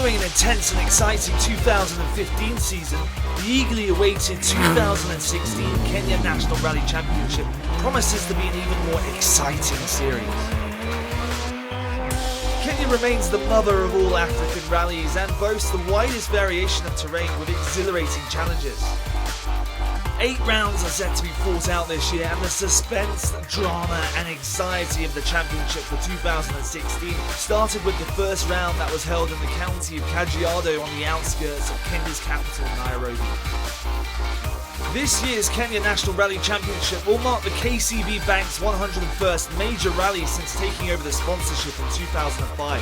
Following an intense and exciting 2015 season, the eagerly awaited 2016 Kenya National Rally Championship promises to be an even more exciting series. Kenya remains the mother of all African rallies and boasts the widest variation of terrain with exhilarating challenges. 8 rounds are set to be fought out this year, and the suspense, drama and anxiety of the championship for 2016 started with the first round that was held in the county of Kajiado on the outskirts of Kenya's capital, Nairobi. This year's Kenya National Rally Championship will mark the KCB Bank's 101st major rally since taking over the sponsorship in 2005.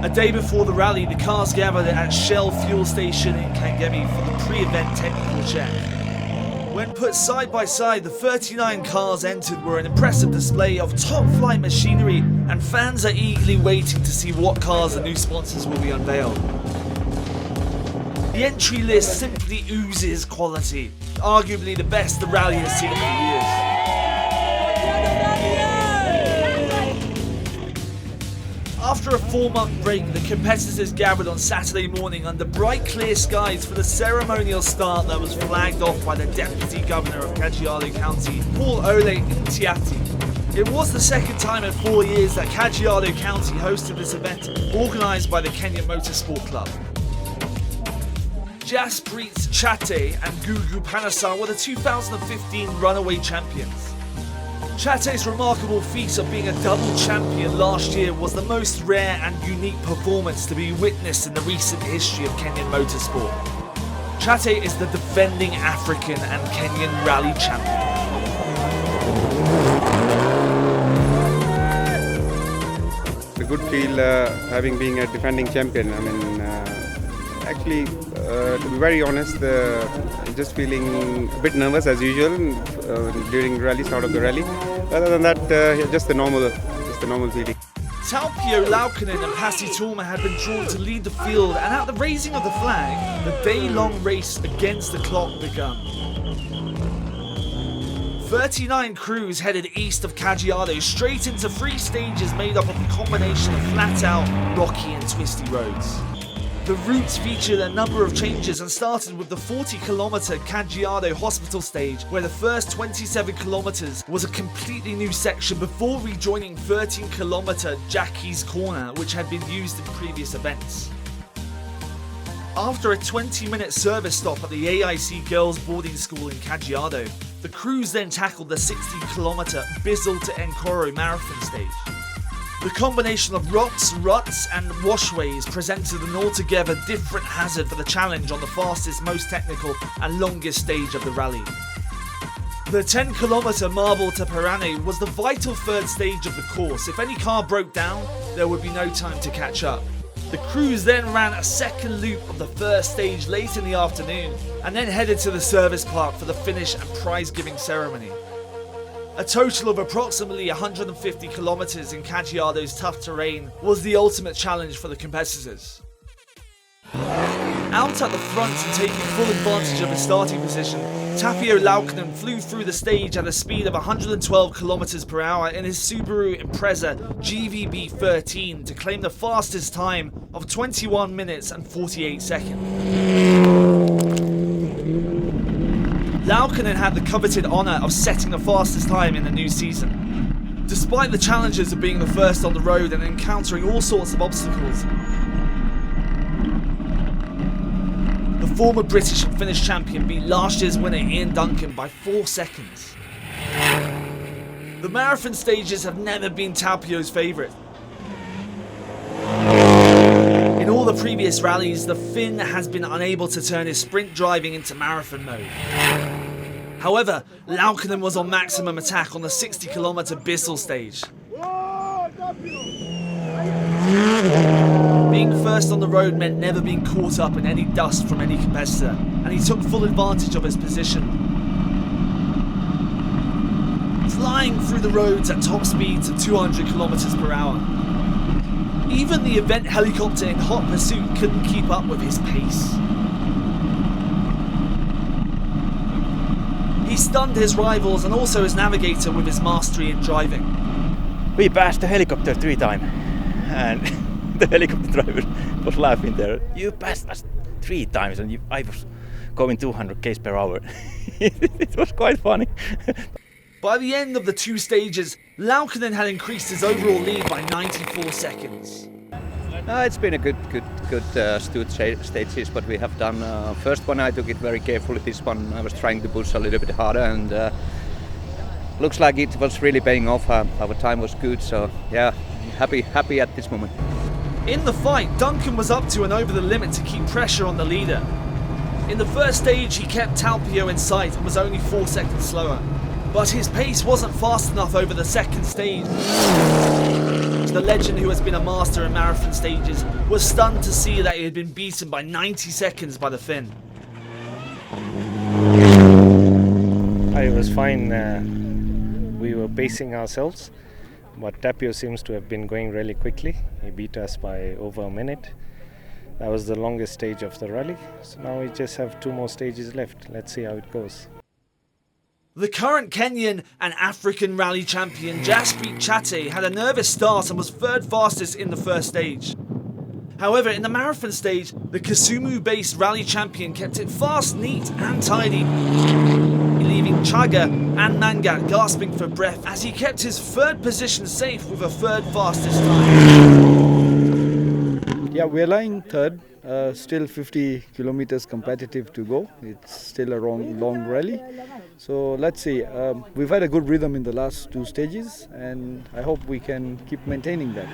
A day before the rally, the cars gathered at Shell fuel station in Kangemi for the pre-event technical check. When put side by side, the 39 cars entered were an impressive display of top-flight machinery, and fans are eagerly waiting to see what cars the new sponsors will be unveiled. The entry list simply oozes quality, arguably the best the rally has seen for years. After a 4-month break, the competitors gathered on Saturday morning under bright clear skies for the ceremonial start that was flagged off by the Deputy Governor of Kajiado County, Paul Ole Ntiati. It was the second time in 4 years that Kajiado County hosted this event, organised by the Kenya Motorsport Club. Jaspreet Chate and Gugu Panasar were the 2015 runaway champions. Chate's remarkable feat of being a double champion last year was the most rare and unique performance to be witnessed in the recent history of Kenyan motorsport. Chate is the defending African and Kenyan rally champion. It's a good feel having being a defending champion. I mean, actually, to be very honest, just feeling a bit nervous as usual during the rally, start of the rally. Other than that, just the normal feeling. Taupio Laukkanen and Pasi Tulma had been drawn to lead the field, and at the raising of the flag, the day-long race against the clock begun. 39 crews headed east of Kajiado straight into 3 stages made up of a combination of flat-out, rocky and twisty roads. The routes featured a number of changes and started with the 40-kilometre Kajiado Hospital stage, where the first 27 kilometres was a completely new section before rejoining 13-kilometre Jackie's Corner, which had been used in previous events. After a 20-minute service stop at the AIC Girls Boarding School in Kajiado, the crews then tackled the 60-kilometre Bizzle to Nkoro marathon stage. The combination of rocks, ruts and washways presented an altogether different hazard for the challenge on the fastest, most technical and longest stage of the rally. The 10-kilometre Marble to Parane was the vital third stage of the course. If any car broke down, there would be no time to catch up. The crews then ran a second loop of the first stage late in the afternoon and then headed to the service park for the finish and prize-giving ceremony. A total of approximately 150 kilometres in Kajiado's tough terrain was the ultimate challenge for the competitors. Out at the front and taking full advantage of his starting position, Tapio Laukkanen flew through the stage at a speed of 112 kilometers per hour in his Subaru Impreza GVB 13 to claim the fastest time of 21 minutes and 48 seconds. Laukkanen had the coveted honour of setting the fastest time in the new season. Despite the challenges of being the first on the road and encountering all sorts of obstacles, the former British and Finnish champion beat last year's winner Ian Duncan by 4 seconds. The marathon stages have never been Taupio's favourite. In all the previous rallies, the Finn has been unable to turn his sprint driving into marathon mode. However, Laukkanen was on maximum attack on the 60-kilometre Bissell stage. Being first on the road meant never being caught up in any dust from any competitor, and he took full advantage of his position. Flying through the roads at top speeds of 200 kilometers per hour. Even the event helicopter in hot pursuit couldn't keep up with his pace. He stunned his rivals and also his navigator with his mastery in driving. We passed the helicopter 3 times, and the helicopter driver was laughing there. You passed us 3 times, and I was going 200 km per hour. It was quite funny. By the end of the 2 stages, Laukkanen had increased his overall lead by 94 seconds. It's been a good stages what we have done. First one I took it very carefully. This one I was trying to push a little bit harder, and looks like it was really paying off. Our time was good, so yeah, happy at this moment. In the fight, Duncan was up to and over the limit to keep pressure on the leader. In the first stage, he kept Talpio in sight and was only 4 seconds slower. But his pace wasn't fast enough over the second stage. The legend, who has been a master in marathon stages, was stunned to see that he had been beaten by 90 seconds by the Finn. It was fine. We were pacing ourselves, but Tapio seems to have been going really quickly. He beat us by over a minute. That was the longest stage of the rally. So now we just have 2 more stages left. Let's see how it goes. The current Kenyan and African rally champion Jaspreet Chate had a nervous start and was 3rd fastest in the first stage. However, in the marathon stage, the Kisumu-based rally champion kept it fast, neat and tidy, leaving Chaga and Mangat gasping for breath as he kept his 3rd position safe with a 3rd fastest time. Yeah, we're lying 3rd. Still 50 kilometers competitive to go. It's still a long rally. So let's see. We've had a good rhythm in the last 2 stages, and I hope we can keep maintaining that.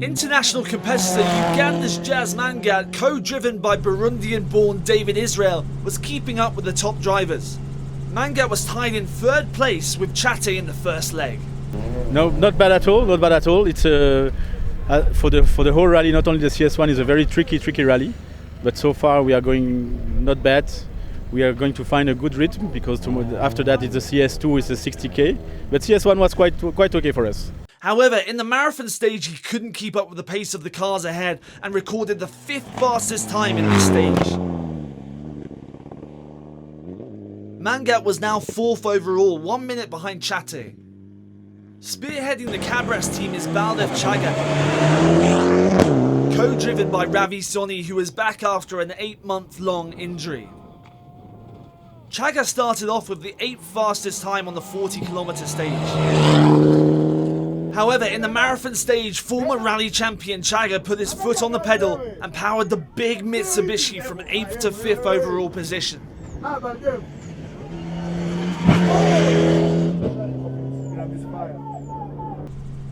International competitor Uganda's Jazz Mangat, co-driven by Burundian-born David Israel, was keeping up with the top drivers. Mangat was tied in 3rd place with Chate in the first leg. No, not bad at all. Not bad at all. It's for the whole rally. Not only the CS1 is a very tricky rally, but so far we are going not bad. We are going to find a good rhythm because after that it's the CS2, it's the 60k. But CS1 was quite okay for us. However, in the marathon stage, he couldn't keep up with the pace of the cars ahead and recorded the 5th fastest time in this stage. Mangat was now 4th overall, 1 minute behind Chate. Spearheading the Cabras team is Baldev Chaga, co-driven by Ravi Soni, who is back after an 8-month-long injury. Chaga started off with the 8th fastest time on the 40-kilometer stage. However, in the marathon stage, former rally champion Chaga put his foot on the pedal and powered the big Mitsubishi from 8th to 5th overall position.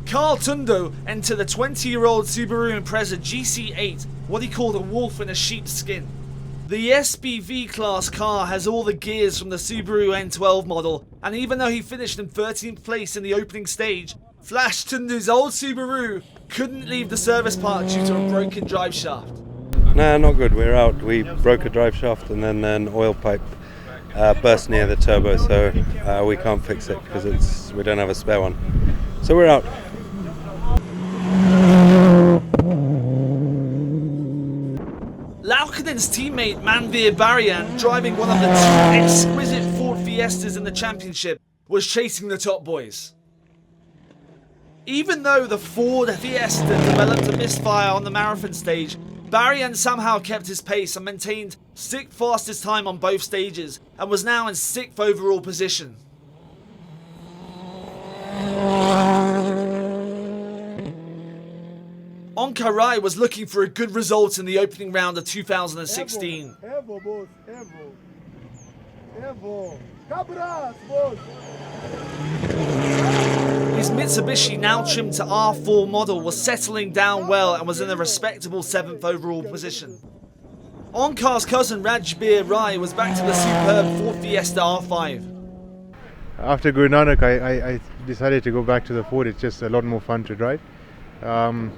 Carl Tundo entered the 20-year-old Subaru Impreza GC8, what he called a wolf in a sheep's skin. The SPV class car has all the gears from the Subaru N12 model, and even though he finished in 13th place in the opening stage, Flash Tundu's old Subaru couldn't leave the service park due to a broken drive shaft. Nah, not good. We're out. We broke a drive shaft and then an oil pipe burst near the turbo, so we can't fix it because we don't have a spare one. So we're out. Laukkanen's teammate Manveer Barian, driving one of the 2 exquisite Ford Fiestas in the championship, was chasing the top boys. Even though the Ford Fiesta developed a misfire on the marathon stage, Barian somehow kept his pace and maintained 6th fastest time on both stages and was now in 6th overall position. Anwar Rai was looking for a good result in the opening round of 2016. His Mitsubishi, now trimmed to R4 model, was settling down well and was in a respectable 7th overall position. Ankar's cousin Rajbir Rai was back to the superb Ford Fiesta R5. After Guru Nanak, I decided to go back to the Ford. It's just a lot more fun to drive.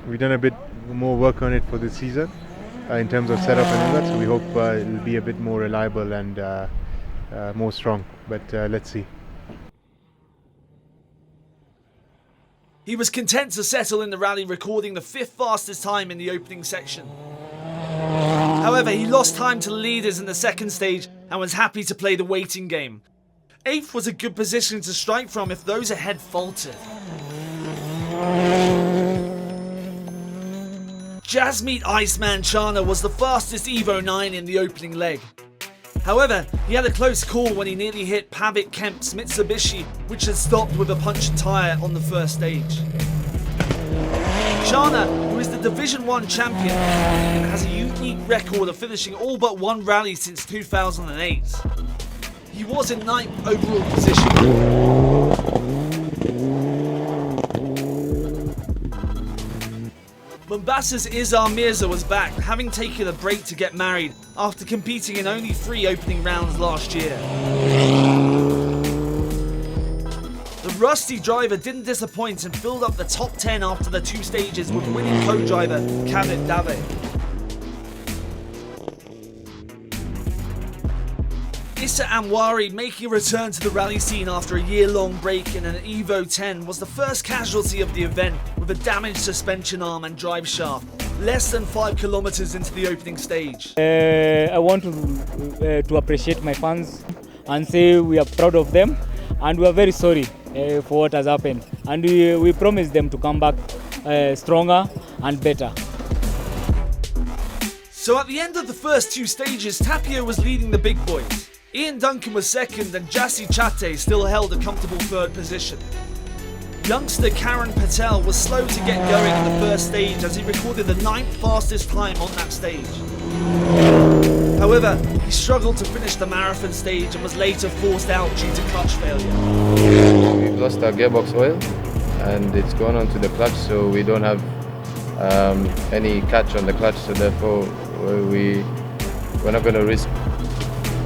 We've done a bit more work on it for this season in terms of setup and all that, so we hope it'll be a bit more reliable and more strong, but let's see. He was content to settle in the rally, recording the 5th fastest time in the opening section. However, he lost time to the leaders in the second stage and was happy to play the waiting game. 8th was a good position to strike from if those ahead faltered. Jasmeet Iceman Chana was the fastest Evo 9 in the opening leg. However, he had a close call when he nearly hit Pavit Kemp's Mitsubishi, which had stopped with a punctured tyre on the first stage. Chana, who is the Division 1 champion, has a unique record of finishing all but one rally since 2008. He was in 9th overall position. Mombasa's Izar Mirza was back, having taken a break to get married after competing in only 3 opening rounds last year. The rusty driver didn't disappoint and filled up the top 10 after the 2 stages with winning co-driver Kavit Dave. Issa Anwari, making a return to the rally scene after a year-long break in an Evo 10, was the first casualty of the event with a damaged suspension arm and drive shaft, less than 5 kilometers into the opening stage. I want to appreciate my fans and say we are proud of them and we are very sorry for what has happened, and we promise them to come back stronger and better. So at the end of the first 2 stages, Tapio was leading the big boys. Ian Duncan was second and Jassi Chate still held a comfortable 3rd position. Youngster Karan Patel was slow to get going in the first stage as he recorded the 9th fastest time on that stage. However, he struggled to finish the marathon stage and was later forced out due to clutch failure. We've lost our gearbox oil and it's gone onto the clutch, so we don't have any catch on the clutch, so therefore we're not going to risk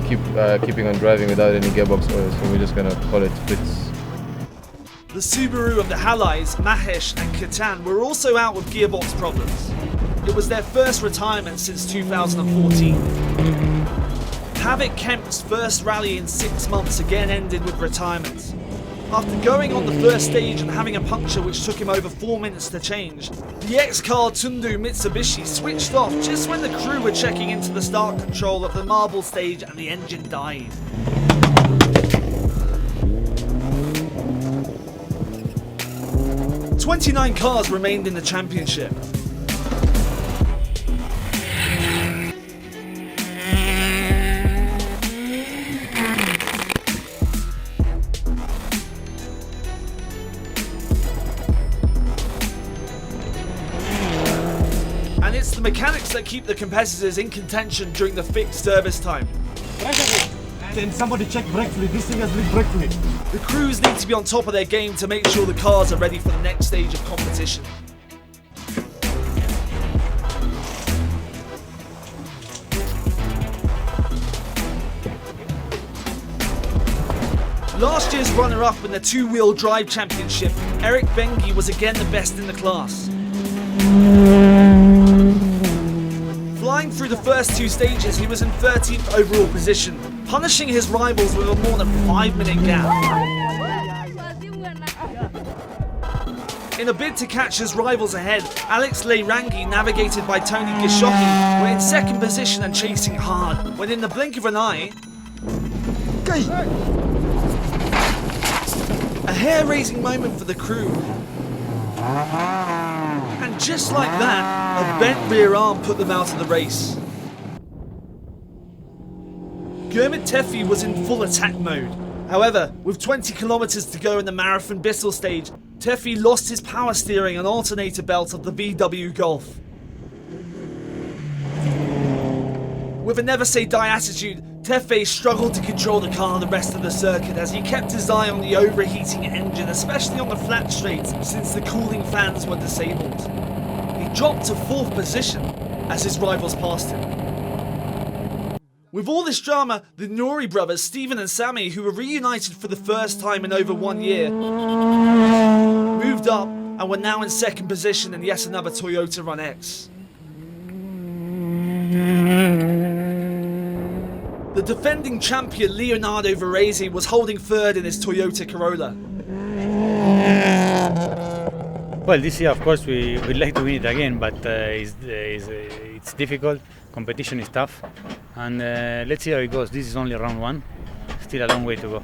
keeping on driving without any gearbox oil, so we're just going to call it quits. The Subaru of the Halais, Mahesh and Ketan were also out with gearbox problems. It was their first retirement since 2014. Pavit Kemp's first rally in 6 months again ended with retirement. After going on the first stage and having a puncture which took him over 4 minutes to change, the ex-car Tundu Mitsubishi switched off just when the crew were checking into the start control of the marble stage and the engine died. "29 cars remained in the championship. And it's the mechanics that keep the competitors in contention during the fixed service time. Can somebody check brake fluid? This thing has leaked brake fluid. The crews need to be on top of their game to make sure the cars are ready for the next stage of competition. Last year's runner-up in the 2-wheel drive championship, Eric Bengi was again the best in the class. Flying through the first 2 stages, he was in 13th overall position, punishing his rivals with a more than 5-minute gap. In a bid to catch his rivals ahead, Alex Leirangi, navigated by Tony Gishoki, were in 2nd position and chasing hard, when in the blink of an eye, a hair-raising moment for the crew. And just like that, a bent rear arm put them out of the race. Gurmit Tefi was in full attack mode. However, with 20 kilometers to go in the marathon Bissell stage, Tefi lost his power steering and alternator belt of the VW Golf. With a never say die attitude, Tefe struggled to control the car the rest of the circuit as he kept his eye on the overheating engine, especially on the flat straights since the cooling fans were disabled. He dropped to 4th position as his rivals passed him. With all this drama, the Nori brothers, Stephen and Sammy, who were reunited for the first time in over 1 year, moved up and were now in 2nd position in yet another Toyota Run X. The defending champion Leonardo Varese was holding 3rd in his Toyota Corolla. Well, this year, of course, we'd like to win it again, but it's difficult. Competition is tough, and let's see how it goes. This is only round one. Still a long way to go.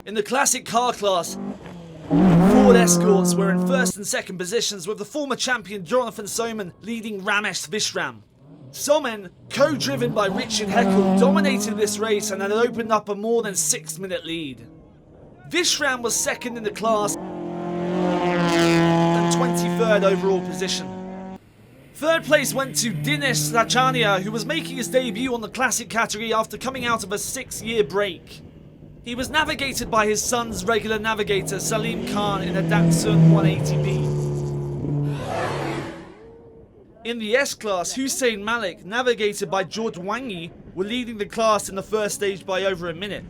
In the classic car class, Ford Escorts were in first and second positions, with the former champion Jonathan Soman leading Ramesh Vishram. Soman, co-driven by Richard Heckel, dominated this race and had opened up a more than 6-minute lead. Vishram was second in the class and 23rd overall position. Third place went to Dinesh Sachania, who was making his debut on the classic category after coming out of a 6-year break. He was navigated by his son's regular navigator Salim Khan in a Datsun 180B. In the S-Class, Hussein Malik, navigated by George Wangi, were leading the class in the first stage by over a minute.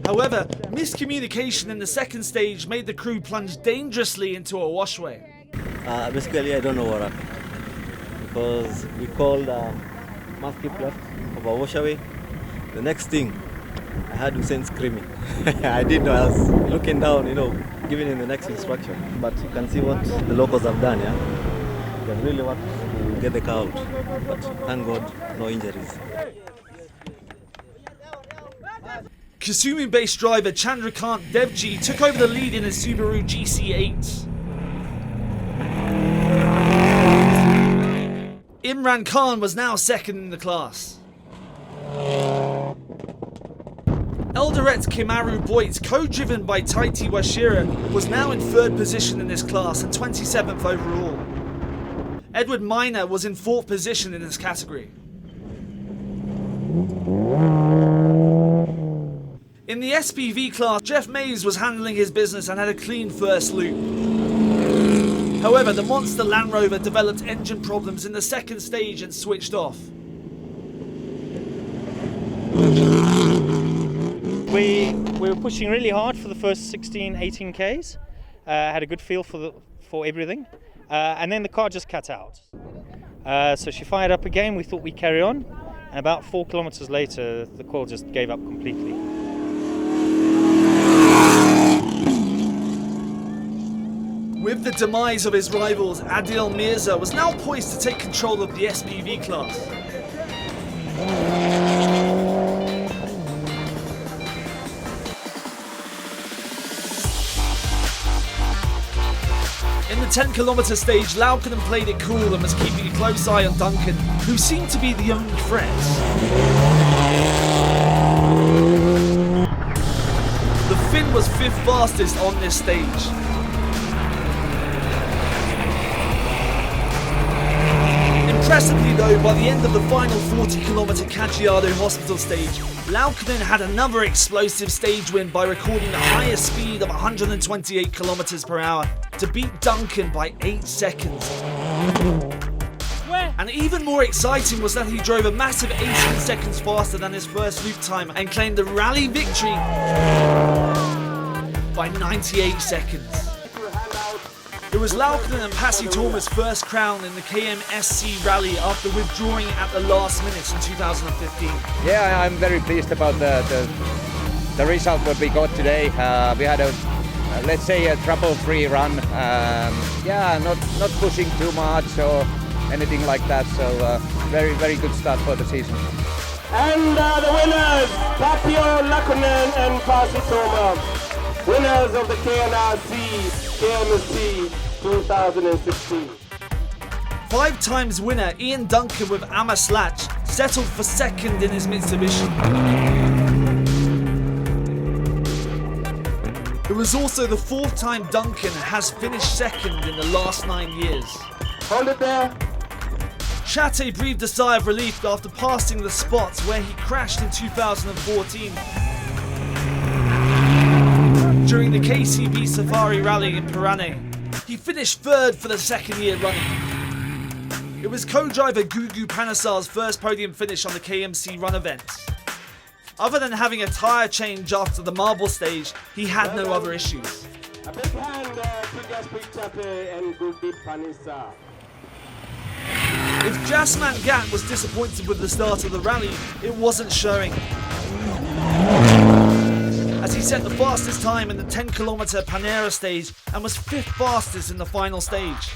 However, miscommunication in the second stage made the crew plunge dangerously into a washway. Basically, I don't know what happened, because we called must keep left of our washaway. The next thing, I heard Hussein screaming. I didn't know, I was looking down, giving him the next instruction. But you can see what the locals have done, yeah? They really want to get the car out. But thank God, no injuries. Kasumi-based driver Chandrakant Devji took over the lead in his Subaru GC8. Imran Khan was now second in the class. Eldoret Kimaru Boit, co-driven by Taiti Washira, was now in third position in this class and 27th overall. Edward Miner was in fourth position in this category. In the SPV class, Jeff Mays was handling his business and had a clean first loop. However, the monster Land Rover developed engine problems in the second stage and switched off. We were pushing really hard for the first 16, 18 Ks. Had a good feel for everything. And then the car just cut out. So she fired up again. We thought we'd carry on. And about 4 kilometers later, the coil just gave up completely. With the demise of his rivals, Adil Mirza was now poised to take control of the SPV class. In the 10-kilometer stage, Laukkanen played it cool and was keeping a close eye on Duncan, who seemed to be the only threat. The Finn was 5th fastest on this stage. Impressively though, by the end of the final 40-kilometer Kajiado hospital stage, Laukkanen had another explosive stage win by recording the highest speed of 128 kilometers per hour to beat Duncan by 8 seconds. And even more exciting was that he drove a massive 18 seconds faster than his first loop time and claimed the rally victory by 98 seconds. It was Laukkanen and Pasi Torma's first crown in the KNRC rally after withdrawing at the last minute in 2015. Yeah, I'm very pleased about the result what we got today. We had a let's say a trouble-free run. Not pushing too much or anything like that. So very good start for the season. And the winners, Tapio Laukkanen and Pasi Torma, winners of the KNRC 2016. 5 times winner Ian Duncan with Amos Latch settled for second in his Mitsubishi. It was also the 4th time Duncan has finished second in the last 9 years. Hold it there. Chate breathed a sigh of relief after passing the spots where he crashed in 2014 during the KCB Safari Rally in Parane. He finished 3rd for the 2nd year running. It was co-driver Gugu Panasar's first podium finish on the KMC run events. Other than having a tyre change after the marble stage, he had no other issues. A big hand to Gaspik Chape and Gugu Panasar. If Jasman Gat was disappointed with the start of the rally, it wasn't showing. as he set the fastest time in the 10km Panera stage and was 5th fastest in the final stage.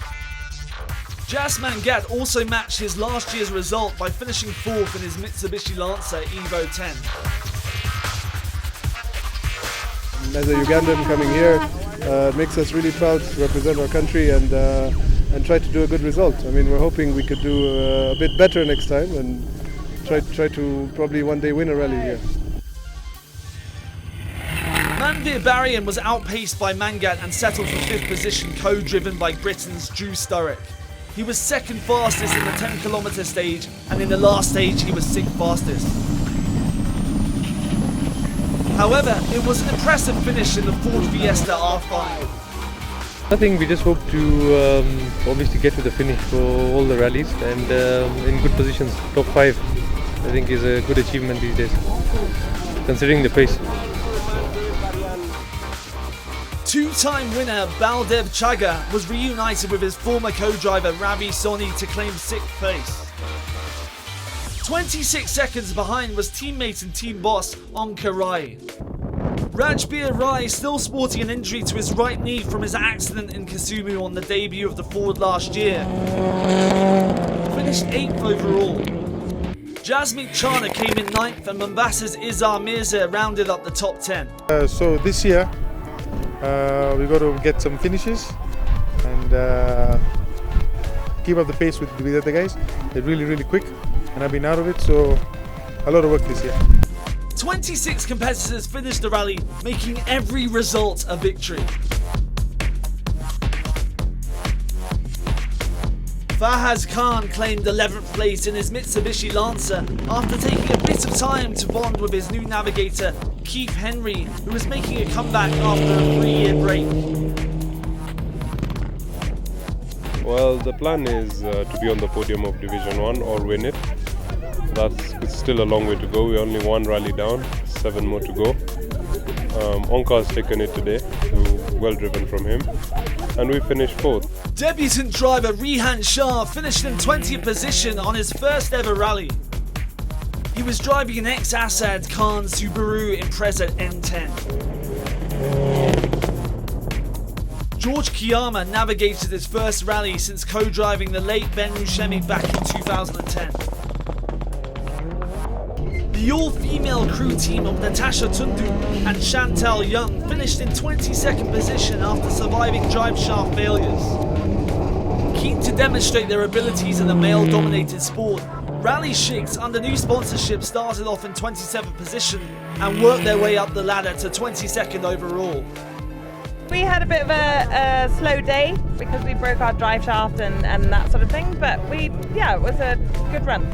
Jas Mangat also matched his last year's result by finishing 4th in his Mitsubishi Lancer Evo 10. As a Ugandan coming here, it makes us really proud to represent our country and try to do a good result. I mean, we're hoping we could do a bit better next time and try to probably one day win a rally here. Manveer Barrian was outpaced by Mangat and settled for 5th position, co-driven by Britain's Drew Sturrock. He was 2nd fastest in the 10km stage, and in the last stage he was 6th fastest. However, it was an impressive finish in the Ford Fiesta R5. I think we just hope to obviously get to the finish for all the rallies and in good positions. Top 5 I think is a good achievement these days, considering the pace. Two-time winner Baldev Chaga was reunited with his former co-driver Ravi Soni to claim 6th place. 26 seconds behind was teammate and team boss Onka Rai. Rajbir Rai, still sporting an injury to his right knee from his accident in Kisumu on the debut of the Ford last year, finished 8th overall. Jasmeet Chana came in 9th and Mombasa's Izzar Mirza rounded up the top 10. So this year we got to get some finishes and keep up the pace with the other guys. They're really quick and I've been out of it, so a lot of work this year. 26 competitors finished the rally, making every result a victory. Fahaz Khan claimed 11th place in his Mitsubishi Lancer after taking a bit of time to bond with his new navigator, Keith Henry, who was making a comeback after a 3-year break. Well, the plan is to be on the podium of Division 1 or win it. It's still a long way to go. We're only 1 rally down, 7 more to go. Onka has taken it today, so well driven from him. And we finished 4th. Debutant driver Rehan Shah finished in 20th position on his first ever rally. He was driving an ex-Assad Khan Subaru Impreza N10. George Kiyama navigated his first rally since co-driving the late Ben Mushemi back in 2010. The all-female crew team of Natasha Tundu and Chantal Young finished in 22nd position after surviving drive shaft failures. Keen to demonstrate their abilities in a male-dominated sport, Rally Sheiks under new sponsorship started off in 27th position and worked their way up the ladder to 22nd overall. We had a bit of a slow day because we broke our drive shaft and that sort of thing, but it was a good run.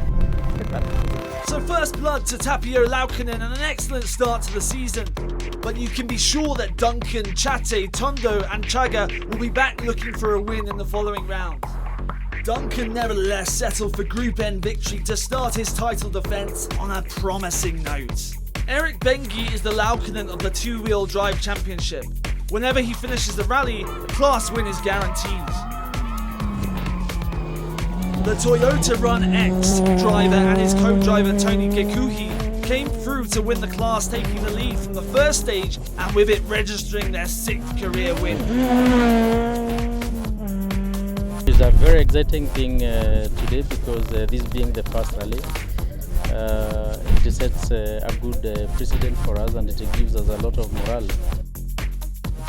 So first blood to Tapio Laukkanen and an excellent start to the season. But you can be sure that Duncan, Chate, Tondo and Chaga will be back looking for a win in the following rounds. Duncan nevertheless settled for Group N victory to start his title defence on a promising note. Eric Bengi is the Laukkanen of the two-wheel drive championship. Whenever he finishes the rally, a class win is guaranteed. The Toyota Run X driver and his co-driver Tony Gekuhi came through to win the class, taking the lead from the first stage and with it registering their 6th career win. It's a very exciting thing today because this being the first rally, it sets a good precedent for us and it gives us a lot of morale.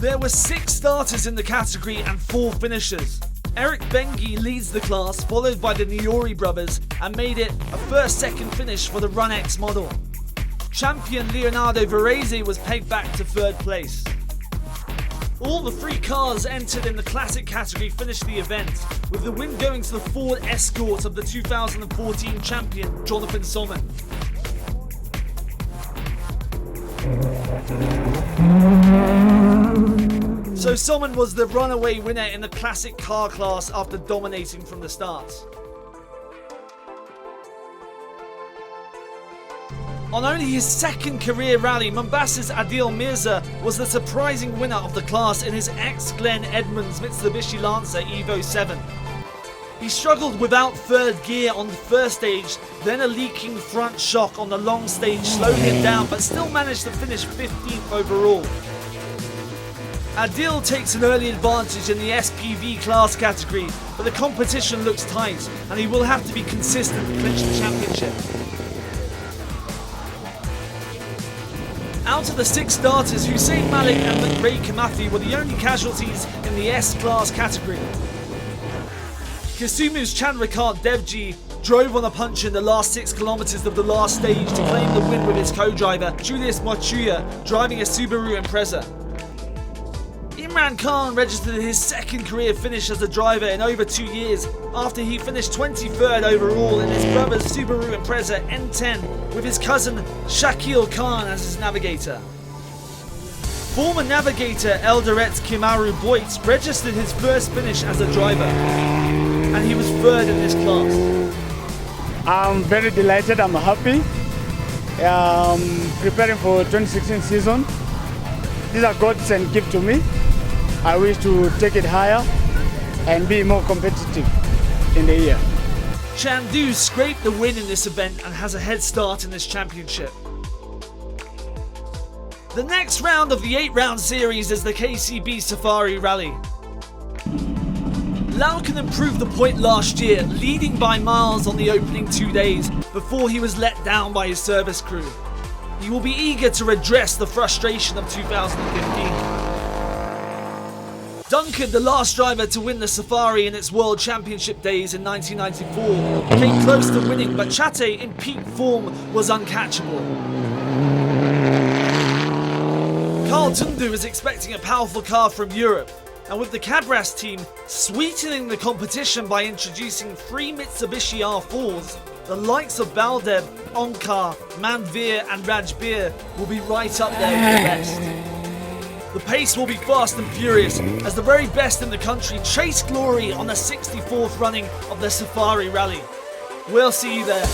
There were 6 starters in the category and 4 finishers. Eric Bengi leads the class, followed by the Niori brothers, and made it a first-second finish for the Run X model. Champion Leonardo Varese was pegged back to 3rd place. All the 3 cars entered in the classic category finished the event, with the win going to the Ford Escort of the 2014 champion Jonathan Sommen. So Sommen was the runaway winner in the classic car class after dominating from the start. On only his 2nd career rally, Mombasa's Adil Mirza was the surprising winner of the class in his ex-Glenn Edmonds Mitsubishi Lancer Evo 7. He struggled without third gear on the first stage, then a leaking front shock on the long stage slowed him down, but still managed to finish 15th overall. Adil takes an early advantage in the SPV class category, but the competition looks tight and he will have to be consistent to clinch the championship. Out of the 6 starters, Hussein Malik and Ray Kamathi were the only casualties in the S-class category. Kisumu's Chandrakant Devji drove on a punch in the last 6 kilometers of the last stage to claim the win with his co-driver, Julius Mochuya, driving a Subaru Impreza. Imran Khan registered his second career finish as a driver in over 2 years after he finished 23rd overall in his brother's Subaru Impreza N10 with his cousin Shakil Khan as his navigator. Former navigator Eldoret Kimaru Boyt registered his first finish as a driver, and he was 3rd in this class. I'm very delighted, I'm happy. Preparing for 2016 season. These are God's gift to me. I wish to take it higher and be more competitive in the year. Chandu scraped the win in this event and has a head start in this championship. The next round of the 8-round series is the KCB Safari Rally. Lauken improved the point last year, leading by miles on the opening 2 days before he was let down by his service crew. He will be eager to redress the frustration of 2015. Duncan, the last driver to win the Safari in its World Championship days in 1994, came close to winning, but Chate in peak form was uncatchable. Carl Tundu is expecting a powerful car from Europe, and with the Cadras team sweetening the competition by introducing 3 Mitsubishi R4s, the likes of Baldev, Onkar, Manveer and Rajbir will be right up there with the best. The pace will be fast and furious as the very best in the country chase glory on the 64th running of the Safari Rally. We'll see you there.